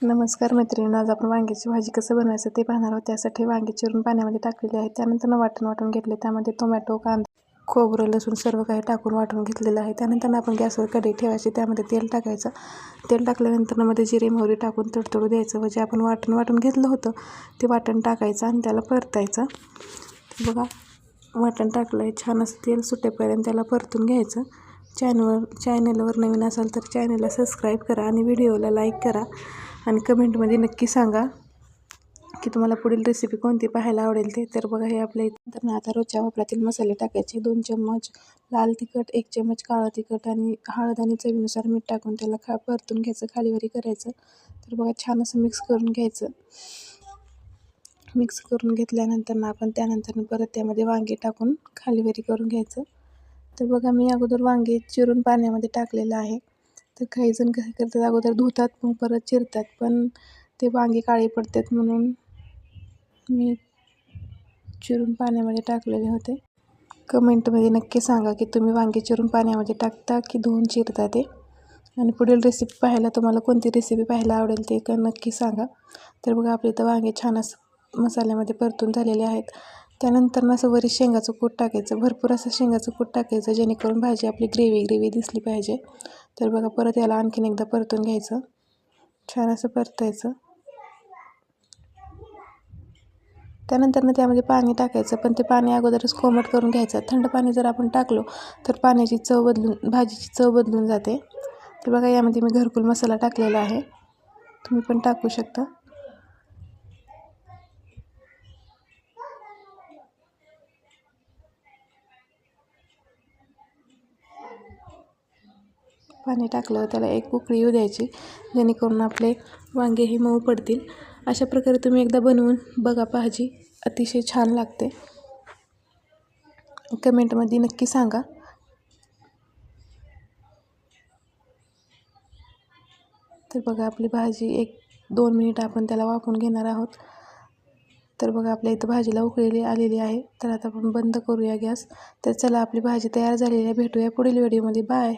नमस्कार मैत्रिणींनो, आज आपण वांग्याची भाजी कसं बनवायचं ते पाहणार आहोत। त्यासाठी वांगे चिरून पाण्यामध्ये टाकलेले आहे। त्यानंतर वाटून घेतले, त्यामध्ये टोमॅटो, कांदा, खोबरं, लसूण सर्व काही टाकून वाटून घेतलेलं आहे। त्यानंतर आपण गॅसवर कढई ठेवायची, त्यामध्ये तेल टाकायचं। तेल टाकल्यानंतर मध्ये जिरे मोहरी टाकून तडतडू द्यायचं व जे आपण वाटून घेतलं होतं ते वाटण टाकायचं आणि त्याला परतायचं। बघा, वाटण टाकलं आहे, छान असं तेल सुटेपर्यंत त्याला परतून घ्यायचं। चॅनलवर नवीन असाल तर चॅनलला सबस्क्राईब करा आणि व्हिडिओला लाईक करा आणि कमेंटमध्ये नक्की सांगा की तुम्हाला पुढील रेसिपी कोणती पाहायला आवडेल ते। तर बघा, हे आपल्या इथं आता रोजच्या वापरातील मसाले टाकायचे। 2 चम्मच लाल तिखट, 1 चम्मच काळं तिखट आणि हळद आणि चवीनुसार मीठ टाकून त्याला परतून घ्यायचं, खालीवरी करायचं। तर बघा, छान असं मिक्स करून घ्यायचं। मिक्स करून घेतल्यानंतर आपण त्यानंतर परत त्यामध्ये वांगे टाकून खालीवरी करून घ्यायचं। तर बघा, मी अगोदर वांगे चिरून पाण्यामध्ये टाकलेलं आहे। तर काही जण काय करतात, अगोदर धुतात मग परत चिरतात, पण ते वांगे काळे पडतात म्हणून मी चिरून पाण्यामध्ये टाकलेले होते। कमेंटमध्ये नक्की सांगा की तुम्ही वांगे चिरून पाण्यामध्ये टाकता की धुवून चिरता ते, आणि पुढील रेसिपी पाहायला तुम्हाला कोणती रेसिपी पाहायला आवडेल ते नक्की सांगा। तर बघा, आपले इथं वांगे छान असं मसाल्यामध्ये परतून झालेले आहेत। त्यानंतर असं वरी शेंगाचं कूट टाकायचं, भरपूर असं शेंगाचं कूट टाकायचं जेणेकरून भाजी आपली ग्रेव्ही दिसली पाहिजे। तर बघा, परत याला आणखीन एकदा परतून घ्यायचं, छान असं परतायचं। त्यानंतर त्यामध्ये पाणी टाकायचं, पण ते पाणी अगोदरच कोमट करून घ्यायचं। थंड पाणी जर आपण टाकलो तर भाजीची चव बदलून जाते। तर बघा, यामध्ये मी घरकुल मसाला टाकलेला आहे, तुम्ही पण टाकू शकता। पाणी टाकलं त्याला एक उकळी येऊ द्यायची, जेणेकरून आपले वांगे हे मऊ पडतील। अशा प्रकारे तुम्ही एकदा बनवून बघा, भाजी अतिशय छान लागते। कमेंटमध्ये नक्की सांगा। तर बघा, आपली भाजी 1-2 मिनिट आपण त्याला वाफवून घेणार आहोत। तर बघा, आपल्या इथं भाजीला उकळी आलेली आहे। तर आता आपण बंद करूया गॅस। तर चला, आपली भाजी तयार झालेली आहे। भेटूया पुढील व्हिडिओमध्ये। बाय।